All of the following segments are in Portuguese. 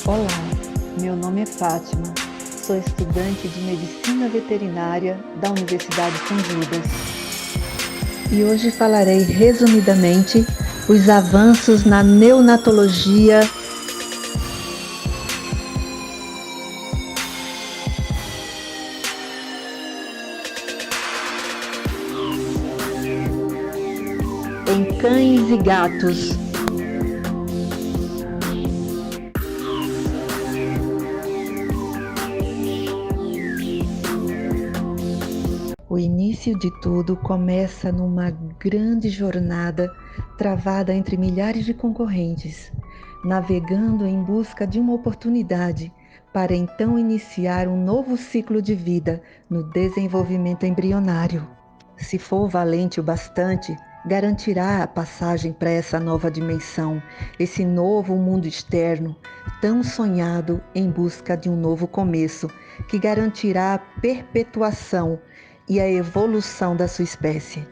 Olá, meu nome é Fátima, sou estudante de Medicina Veterinária da Universidade São Judas e hoje falarei resumidamente os avanços na neonatologia em cães e gatos. O início de tudo começa numa grande jornada travada entre milhares de concorrentes, navegando em busca de uma oportunidade para então iniciar um novo ciclo de vida no desenvolvimento embrionário. Se for valente o bastante, garantirá a passagem para essa nova dimensão, esse novo mundo externo, tão sonhado em busca de um novo começo, que garantirá a perpetuação e a evolução da sua espécie.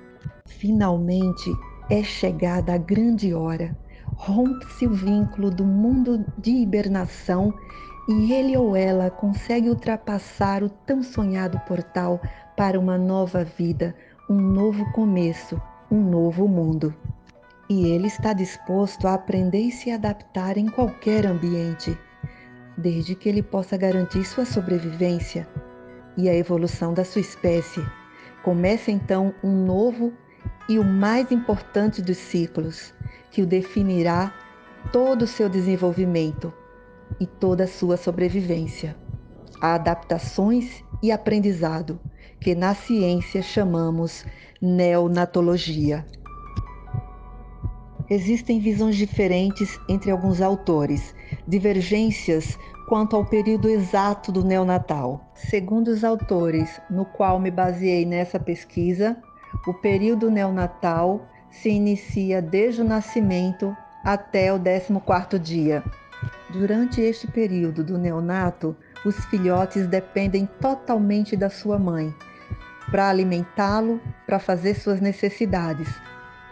Finalmente é chegada a grande hora, rompe-se o vínculo do mundo de hibernação e ele ou ela consegue ultrapassar o tão sonhado portal para uma nova vida, um novo começo, um novo mundo. E ele está disposto a aprender e se adaptar em qualquer ambiente, desde que ele possa garantir sua sobrevivência e a evolução da sua espécie. Começa então um novo e o mais importante dos ciclos, que o definirá todo o seu desenvolvimento e toda a sua sobrevivência. Há adaptações e aprendizado, que na ciência chamamos neonatologia. Existem visões diferentes entre alguns autores, divergências quanto ao período exato do neonatal. Segundo os autores, no qual me baseei nessa pesquisa, o período neonatal se inicia desde o nascimento até o 14º dia. Durante este período do neonato, os filhotes dependem totalmente da sua mãe, para alimentá-lo, para fazer suas necessidades,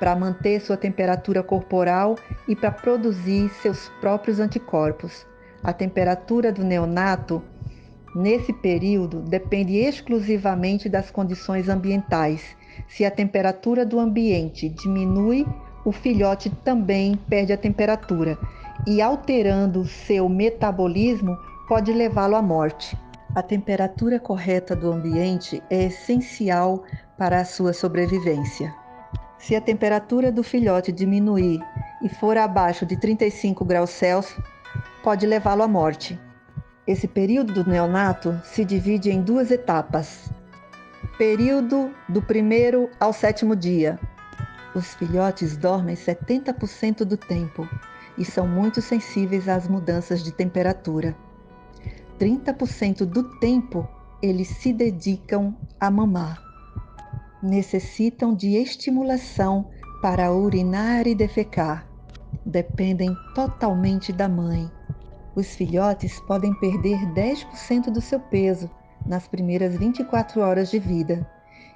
para manter sua temperatura corporal e para produzir seus próprios anticorpos. A temperatura do neonato, nesse período, depende exclusivamente das condições ambientais. Se a temperatura do ambiente diminui, o filhote também perde a temperatura e, alterando seu metabolismo, pode levá-lo à morte. A temperatura correta do ambiente é essencial para a sua sobrevivência. Se a temperatura do filhote diminuir e for abaixo de 35 graus Celsius, pode levá-lo à morte. Esse período do neonato se divide em duas etapas. Período do 1º ao 7º dia. Os filhotes dormem 70% do tempo e são muito sensíveis às mudanças de temperatura. 30% do tempo eles se dedicam a mamar. Necessitam de estimulação para urinar e defecar. Dependem totalmente da mãe. Os filhotes podem perder 10% do seu peso nas primeiras 24 horas de vida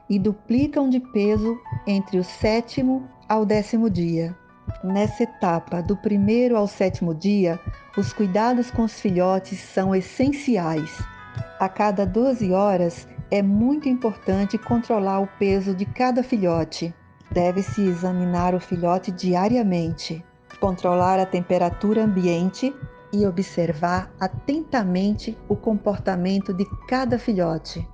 e duplicam de peso entre o 7º ao 10º dia. Nessa etapa, do 1º ao 7º dia, os cuidados com os filhotes são essenciais. A cada 12 horas, é muito importante controlar o peso de cada filhote. Deve-se examinar o filhote diariamente, controlar a temperatura ambiente e observar atentamente o comportamento de cada filhote.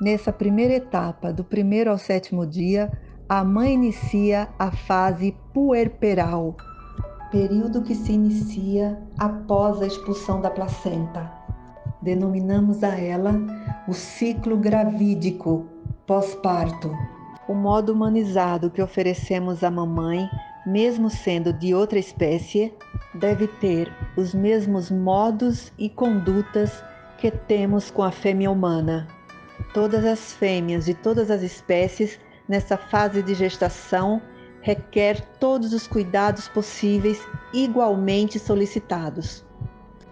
Nessa primeira etapa, do 1º ao 7º dia, a mãe inicia a fase puerperal, período que se inicia após a expulsão da placenta. Denominamos a ela o ciclo gravídico pós-parto. O modo humanizado que oferecemos à mamãe, mesmo sendo de outra espécie, deve ter os mesmos modos e condutas que temos com a fêmea humana. Todas as fêmeas de todas as espécies, nessa fase de gestação, requer todos os cuidados possíveis igualmente solicitados.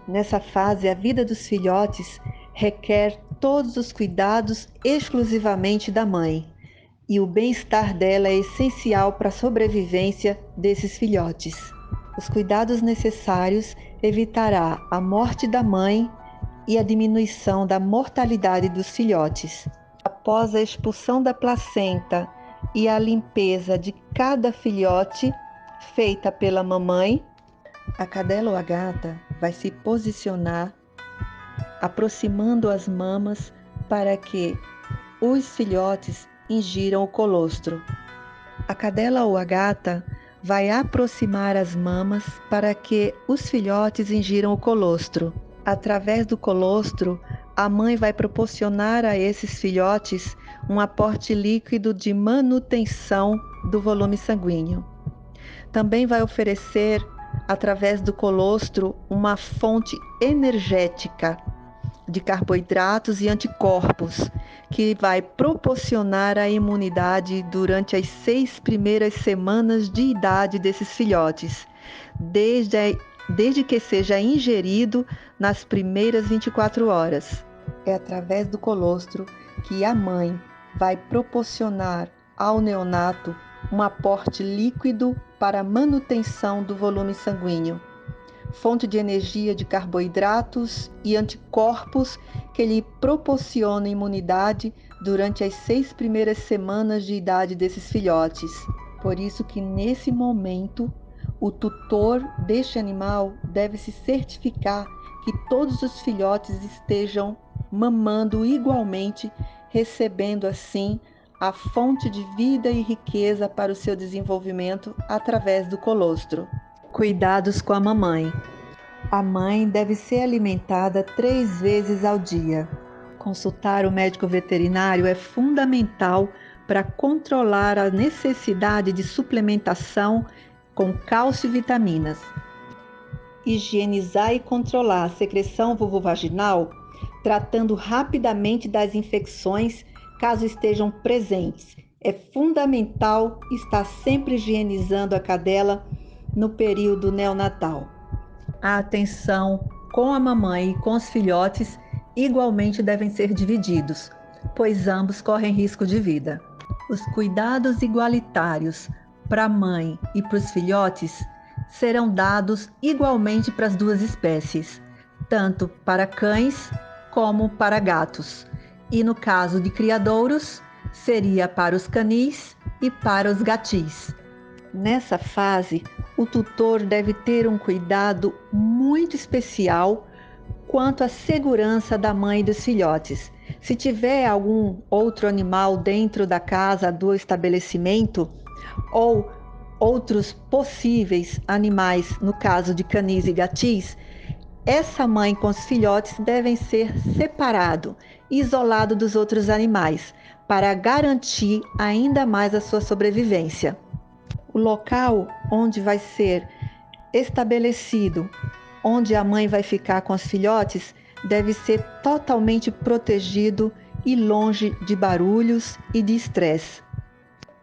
Nessa fase, a vida dos filhotes requer todos os cuidados exclusivamente da mãe, e o bem-estar dela é essencial para a sobrevivência desses filhotes. Os cuidados necessários evitará a morte da mãe e a diminuição da mortalidade dos filhotes. Após a expulsão da placenta e a limpeza de cada filhote feita pela mamãe, a cadela ou a gata vai se posicionar aproximando as mamas para que os filhotes ingiram o colostro. A cadela ou a gata vai aproximar as mamas para que os filhotes ingiram o colostro. Através do colostro, a mãe vai proporcionar a esses filhotes um aporte líquido de manutenção do volume sanguíneo. Também vai oferecer, através do colostro, uma fonte energética de carboidratos e anticorpos, que vai proporcionar a imunidade durante as 6 primeiras semanas de idade desses filhotes, desde que seja ingerido nas primeiras 24 horas. É através do colostro que a mãe vai proporcionar ao neonato um aporte líquido para a manutenção do volume sanguíneo, fonte de energia de carboidratos e anticorpos que lhe proporciona imunidade durante as 6 primeiras semanas de idade desses filhotes. Por isso que nesse momento o tutor deste animal deve se certificar que todos os filhotes estejam mamando igualmente, recebendo assim a fonte de vida e riqueza para o seu desenvolvimento através do colostro. Cuidados com a mamãe. A mãe deve ser alimentada 3 vezes ao dia. Consultar o médico veterinário é fundamental para controlar a necessidade de suplementação com cálcio e vitaminas. Higienizar e controlar a secreção vulvovaginal, tratando rapidamente das infecções caso estejam presentes. É fundamental estar sempre higienizando a cadela no período neonatal. A atenção com a mamãe e com os filhotes igualmente devem ser divididos, pois ambos correm risco de vida. Os cuidados igualitários para a mãe e para os filhotes serão dados igualmente para as duas espécies, tanto para cães como para gatos. E no caso de criadouros, seria para os canis e para os gatis. Nessa fase, o tutor deve ter um cuidado muito especial quanto à segurança da mãe e dos filhotes. Se tiver algum outro animal dentro da casa do estabelecimento ou outros possíveis animais, no caso de canis e gatis, essa mãe com os filhotes devem ser separados, isolados dos outros animais, para garantir ainda mais a sua sobrevivência. O local onde vai ser estabelecido, onde a mãe vai ficar com os filhotes, deve ser totalmente protegido e longe de barulhos e de estresse.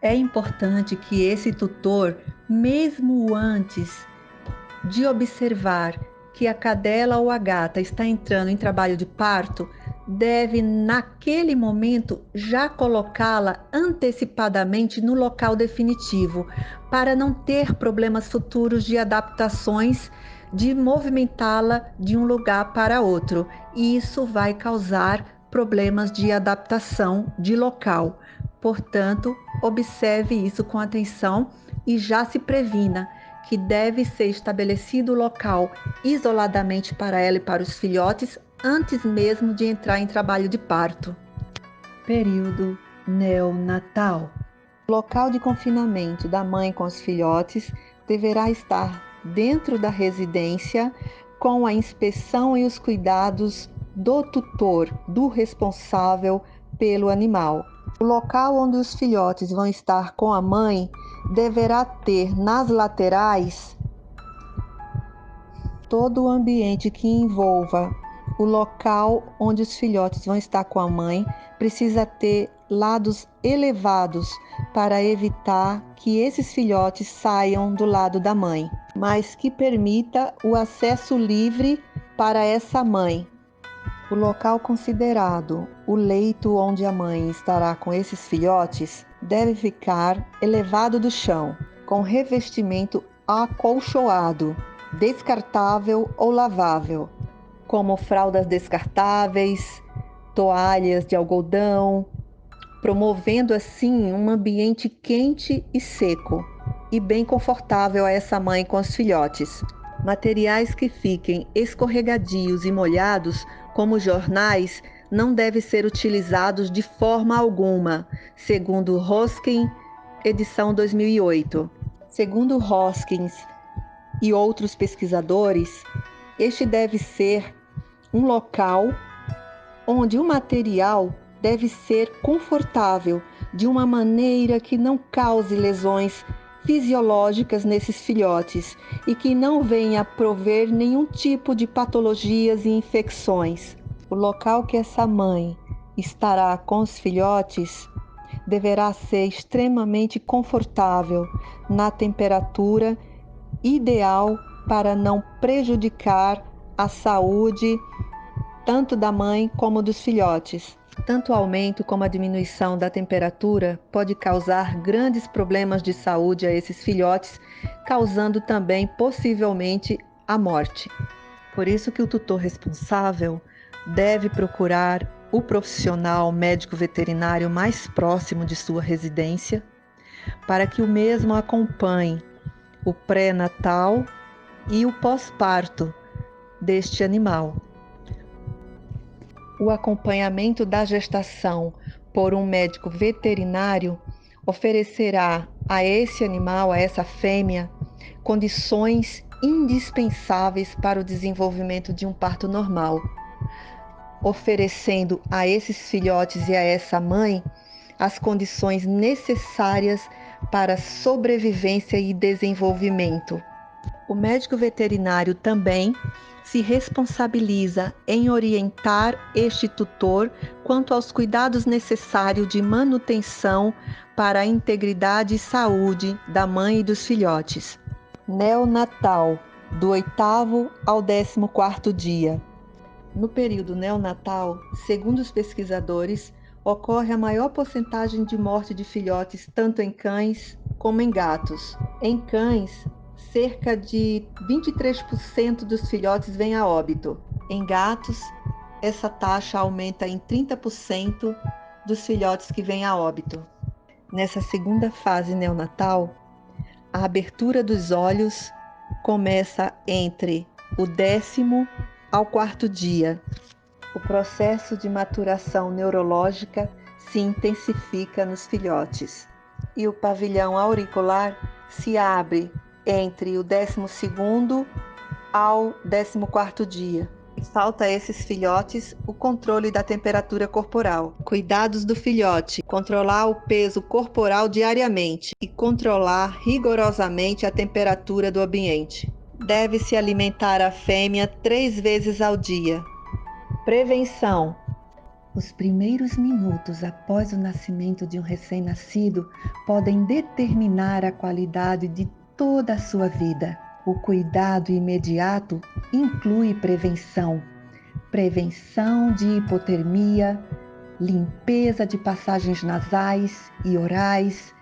É importante que esse tutor, mesmo antes de observar que a cadela ou a gata está entrando em trabalho de parto, deve naquele momento já colocá-la antecipadamente no local definitivo, para não ter problemas futuros de adaptações, de movimentá-la de um lugar para outro. E isso vai causar problemas de adaptação de local. Portanto, observe isso com atenção e já se previna que deve ser estabelecido o local isoladamente para ela e para os filhotes antes mesmo de entrar em trabalho de parto. Período neonatal. O local de confinamento da mãe com os filhotes deverá estar dentro da residência, com a inspeção e os cuidados do tutor, do responsável pelo animal. O local onde os filhotes vão estar com a mãe deverá ter nas laterais todo o ambiente que envolva o local onde os filhotes vão estar com a mãe, precisa ter lados elevados para evitar que esses filhotes saiam do lado da mãe, mas que permita o acesso livre para essa mãe. O local considerado o leito onde a mãe estará com esses filhotes deve ficar elevado do chão, com revestimento acolchoado, descartável ou lavável, como fraldas descartáveis, toalhas de algodão, promovendo assim um ambiente quente e seco e bem confortável a essa mãe com os filhotes. Materiais que fiquem escorregadios e molhados, como jornais, não devem ser utilizados de forma alguma, segundo Hoskin, edição 2008. Segundo Hoskins e outros pesquisadores, este deve ser um local onde o material deve ser confortável, de uma maneira que não cause lesões fisiológicas nesses filhotes e que não venha a prover nenhum tipo de patologias e infecções. O local que essa mãe estará com os filhotes deverá ser extremamente confortável, na temperatura ideal para não prejudicar a saúde tanto da mãe como dos filhotes. Tanto o aumento como a diminuição da temperatura pode causar grandes problemas de saúde a esses filhotes, causando também possivelmente a morte. Por isso que o tutor responsável deve procurar o profissional médico veterinário mais próximo de sua residência, para que o mesmo acompanhe o pré-natal e o pós-parto deste animal. O acompanhamento da gestação por um médico veterinário oferecerá a esse animal, a essa fêmea, condições indispensáveis para o desenvolvimento de um parto normal, oferecendo a esses filhotes e a essa mãe as condições necessárias para sobrevivência e desenvolvimento. O médico veterinário também se responsabiliza em orientar este tutor quanto aos cuidados necessários de manutenção para a integridade e saúde da mãe e dos filhotes. Neonatal, do 8º ao 14º dia. No período neonatal, segundo os pesquisadores, ocorre a maior porcentagem de morte de filhotes tanto em cães como em gatos. Em cães, cerca de 23% dos filhotes vêm a óbito. Em gatos, essa taxa aumenta em 30% dos filhotes que vêm a óbito. Nessa segunda fase neonatal, a abertura dos olhos começa entre o 10º ao 4º dia. O processo de maturação neurológica se intensifica nos filhotes e o pavilhão auricular se abre entre o 12º ao 14º dia. Falta a esses filhotes o controle da temperatura corporal. Cuidados do filhote: controlar o peso corporal diariamente e controlar rigorosamente a temperatura do ambiente. Deve-se alimentar a fêmea 3 vezes ao dia. Prevenção: os primeiros minutos após o nascimento de um recém-nascido podem determinar a qualidade de toda a sua vida. O cuidado imediato inclui prevenção de hipotermia, limpeza de passagens nasais e orais,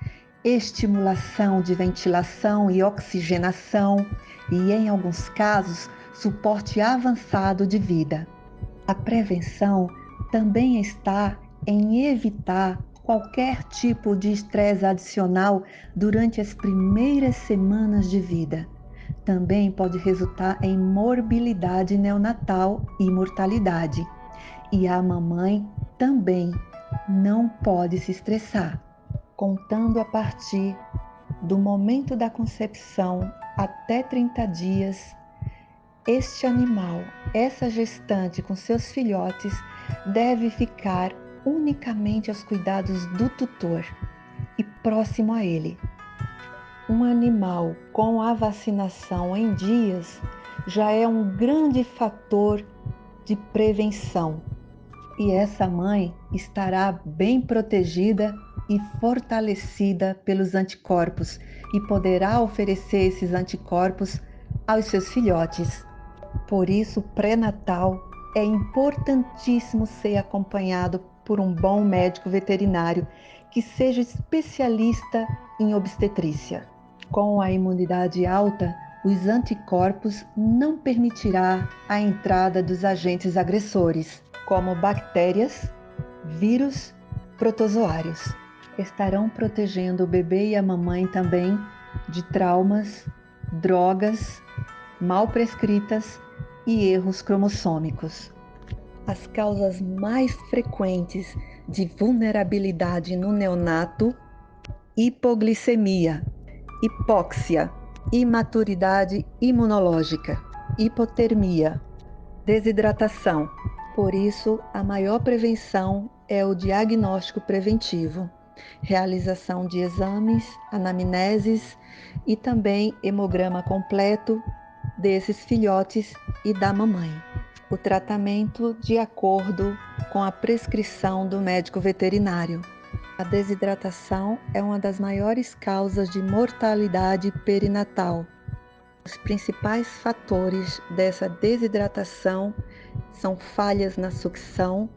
estimulação de ventilação e oxigenação e, em alguns casos, suporte avançado de vida. A prevenção também está em evitar qualquer tipo de estresse adicional durante as primeiras semanas de vida. Também pode resultar em morbilidade neonatal e mortalidade. E a mamãe também não pode se estressar. Contando a partir do momento da concepção até 30 dias, este animal, essa gestante com seus filhotes, deve ficar unicamente aos cuidados do tutor e próximo a ele. Um animal com a vacinação em dias já é um grande fator de prevenção e essa mãe estará bem protegida e fortalecida pelos anticorpos e poderá oferecer esses anticorpos aos seus filhotes. Por isso, o pré-natal é importantíssimo ser acompanhado por um bom médico veterinário que seja especialista em obstetrícia. Com a imunidade alta, os anticorpos não permitirá a entrada dos agentes agressores, como bactérias, vírus, protozoários. Estarão protegendo o bebê e a mamãe também de traumas, drogas, mal prescritas e erros cromossômicos. As causas mais frequentes de vulnerabilidade no neonato: hipoglicemia, hipóxia, imaturidade imunológica, hipotermia, desidratação. Por isso, a maior prevenção é o diagnóstico preventivo, realização de exames, anamneses e também hemograma completo desses filhotes e da mamãe. O tratamento de acordo com a prescrição do médico veterinário. A desidratação é uma das maiores causas de mortalidade perinatal. Os principais fatores dessa desidratação são falhas na sucção,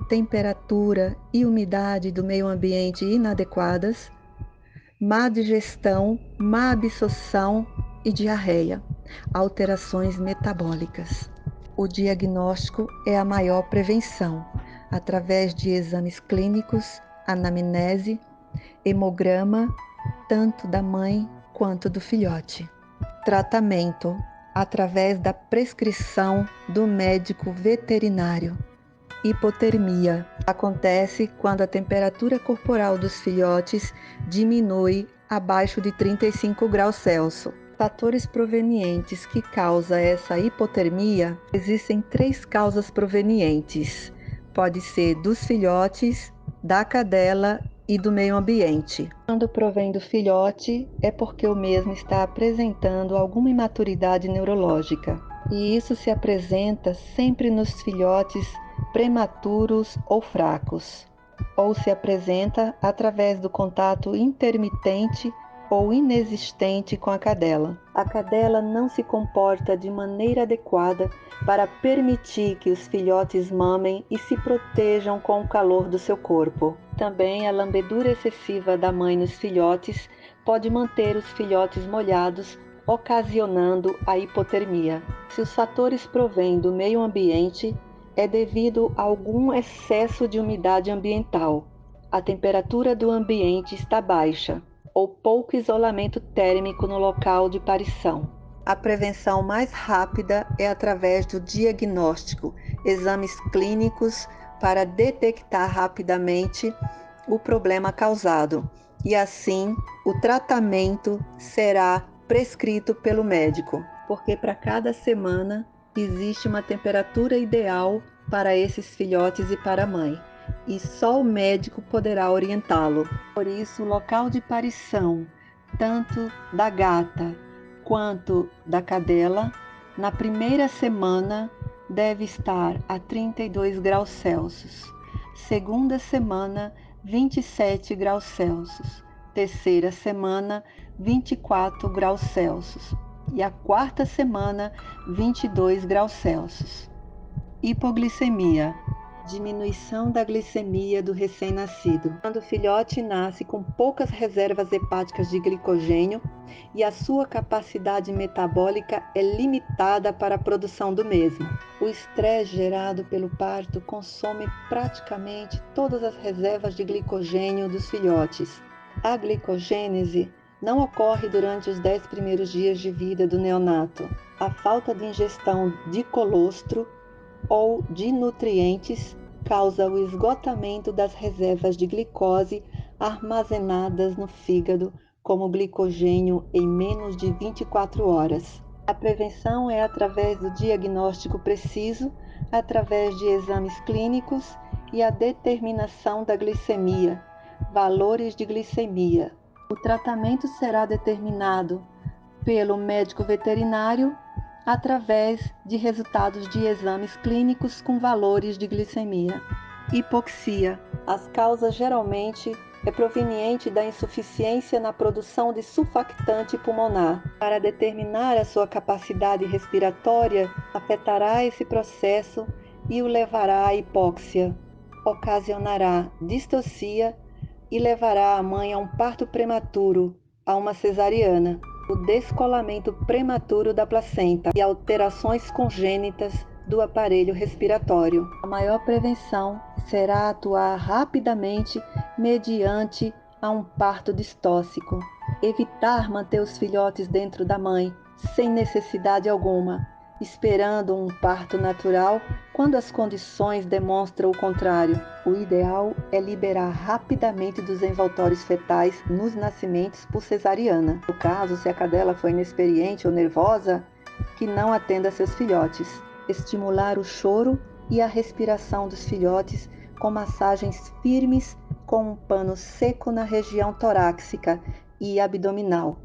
temperatura e umidade do meio ambiente inadequadas, má digestão, má absorção e diarreia, alterações metabólicas. O diagnóstico é a maior prevenção, através de exames clínicos, anamnese, hemograma, tanto da mãe quanto do filhote. Tratamento, através da prescrição do médico veterinário. Hipotermia acontece quando a temperatura corporal dos filhotes diminui abaixo de 35 graus Celsius. Fatores provenientes que causam essa hipotermia: existem 3 causas provenientes. Pode ser dos filhotes, da cadela e do meio ambiente. Quando provém do filhote, é porque o mesmo está apresentando alguma imaturidade neurológica. E isso se apresenta sempre nos filhotes prematuros ou fracos, ou se apresenta através do contato intermitente ou inexistente com a cadela. A cadela não se comporta de maneira adequada para permitir que os filhotes mamem e se protejam com o calor do seu corpo. Também a lambedura excessiva da mãe nos filhotes pode manter os filhotes molhados, ocasionando a hipotermia. Se os fatores provêm do meio ambiente, é devido a algum excesso de umidade ambiental. A temperatura do ambiente está baixa, ou pouco isolamento térmico no local de parição. A prevenção mais rápida é através do diagnóstico, exames clínicos para detectar rapidamente o problema causado, e assim o tratamento será prescrito pelo médico, porque para cada semana existe uma temperatura ideal para esses filhotes e para a mãe, e só o médico poderá orientá-lo. Por isso, o local de parição, tanto da gata quanto da cadela, na primeira semana deve estar a 32 graus Celsius, segunda semana 27 graus Celsius, terceira semana 24 graus Celsius e a quarta semana 22 graus Celsius. Hipoglicemia, diminuição da glicemia do recém-nascido. Quando o filhote nasce com poucas reservas hepáticas de glicogênio e a sua capacidade metabólica é limitada para a produção do mesmo. O estresse gerado pelo parto consome praticamente todas as reservas de glicogênio dos filhotes. A glicogênese não ocorre durante os 10 primeiros dias de vida do neonato. A falta de ingestão de colostro ou de nutrientes causa o esgotamento das reservas de glicose armazenadas no fígado como glicogênio em menos de 24 horas. A prevenção é através do diagnóstico preciso, através de exames clínicos e a determinação da glicemia, valores de glicemia. O tratamento será determinado pelo médico veterinário através de resultados de exames clínicos com valores de glicemia. Hipoxia. As causas geralmente é proveniente da insuficiência na produção de surfactante pulmonar. Para determinar a sua capacidade respiratória, afetará esse processo e o levará à hipóxia. Ocasionará distocia e levará a mãe a um parto prematuro, a uma cesariana. o descolamento prematuro da placenta e alterações congênitas do aparelho respiratório. A maior prevenção será atuar rapidamente mediante a um parto distóxico, evitar manter os filhotes dentro da mãe sem necessidade alguma, esperando um parto natural quando as condições demonstram o contrário. O ideal é liberar rapidamente dos envoltórios fetais nos nascimentos por cesariana. No caso, se a cadela for inexperiente ou nervosa, que não atenda seus filhotes. Estimular o choro e a respiração dos filhotes com massagens firmes com um pano seco na região torácica e abdominal.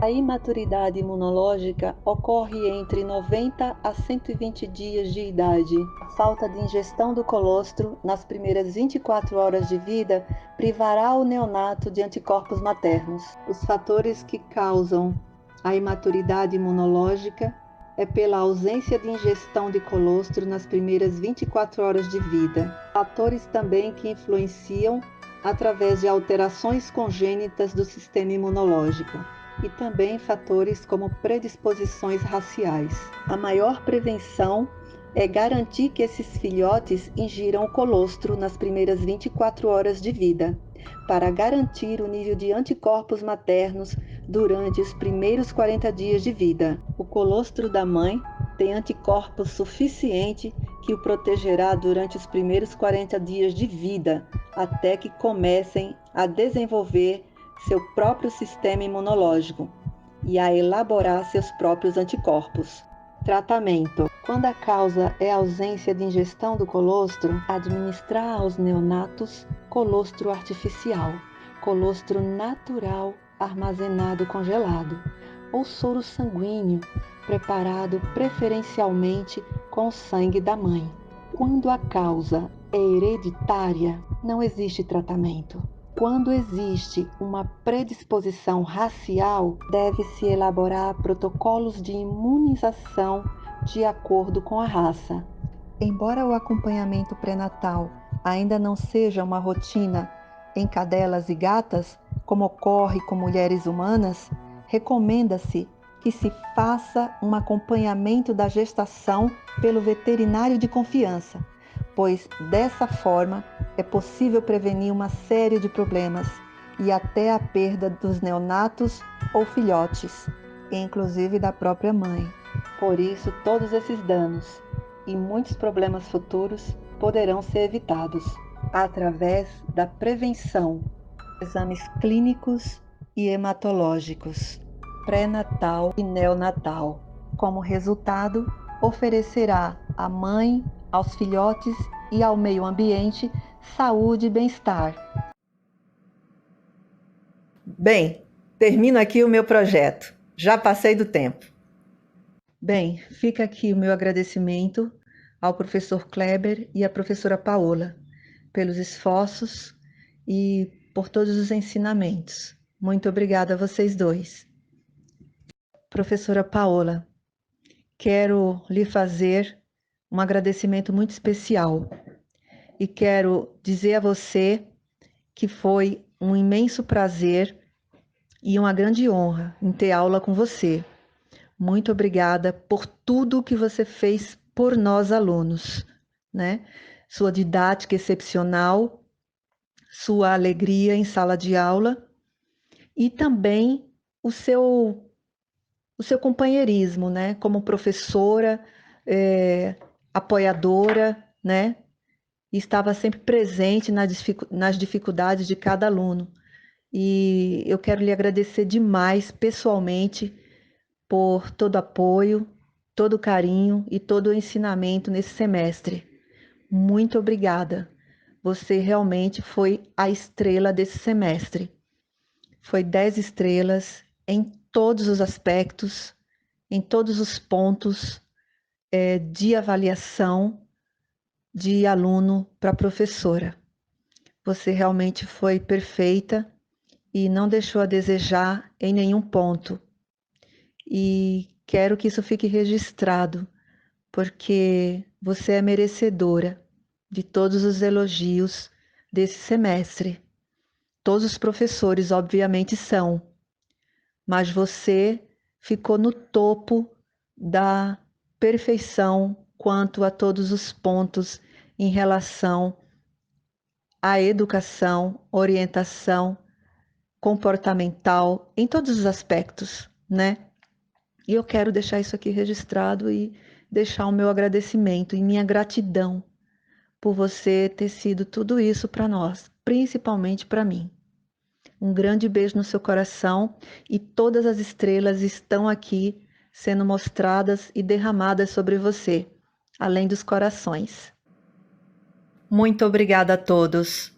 A imaturidade imunológica ocorre entre 90 a 120 dias de idade. A falta de ingestão do colostro nas primeiras 24 horas de vida privará o neonato de anticorpos maternos. Os fatores que causam a imaturidade imunológica é pela ausência de ingestão de colostro nas primeiras 24 horas de vida. Fatores também que influenciam através de alterações congênitas do sistema imunológico e também fatores como predisposições raciais. A maior prevenção é garantir que esses filhotes ingiram o colostro nas primeiras 24 horas de vida, para garantir o nível de anticorpos maternos durante os primeiros 40 dias de vida. O colostro da mãe tem anticorpos suficiente que o protegerá durante os primeiros 40 dias de vida, até que comecem a desenvolver seu próprio sistema imunológico e a elaborar seus próprios anticorpos. Tratamento. Quando a causa é a ausência de ingestão do colostro, administrar aos neonatos colostro artificial, colostro natural armazenado congelado, ou soro sanguíneo preparado preferencialmente com o sangue da mãe. Quando a causa é hereditária, não existe tratamento. Quando existe uma predisposição racial, deve-se elaborar protocolos de imunização de acordo com a raça. Embora o acompanhamento pré-natal ainda não seja uma rotina em cadelas e gatas, como ocorre com mulheres humanas, recomenda-se que se faça um acompanhamento da gestação pelo veterinário de confiança, pois dessa forma é possível prevenir uma série de problemas e até a perda dos neonatos ou filhotes, inclusive da própria mãe. Por isso, todos esses danos e muitos problemas futuros poderão ser evitados através da prevenção, exames clínicos e hematológicos, pré-natal e neonatal. Como resultado, oferecerá à mãe, aos filhotes e ao meio ambiente saúde e bem-estar. Bem, termino aqui o meu projeto. Já passei do tempo. Bem, fica aqui o meu agradecimento ao professor Kleber e à professora Paola pelos esforços e por todos os ensinamentos. Muito obrigada a vocês dois. Professora Paola, quero lhe fazer um agradecimento muito especial e quero dizer a você que foi um imenso prazer e uma grande honra em ter aula com você. Muito obrigada por tudo que você fez por nós alunos, né? Sua didática excepcional, sua alegria em sala de aula e também o seu companheirismo, né? Como professora, apoiadora, né? E estava sempre presente nas dificuldades de cada aluno. E eu quero lhe agradecer demais, pessoalmente, por todo o apoio, todo o carinho e todo o ensinamento nesse semestre. Muito obrigada. Você realmente foi a estrela desse semestre. Foi 10 estrelas em todos os aspectos, em todos os pontos de avaliação de aluno para professora. Você realmente foi perfeita e não deixou a desejar em nenhum ponto. E quero que isso fique registrado, porque você é merecedora de todos os elogios desse semestre. Todos os professores, obviamente, são, mas você ficou no topo da perfeição quanto a todos os pontos em relação à educação, orientação comportamental, em todos os aspectos, né? E eu quero deixar isso aqui registrado e deixar o meu agradecimento e minha gratidão por você ter sido tudo isso para nós, principalmente para mim. Um grande beijo no seu coração e todas as estrelas estão aqui sendo mostradas e derramadas sobre você, além dos corações. Muito obrigada a todos.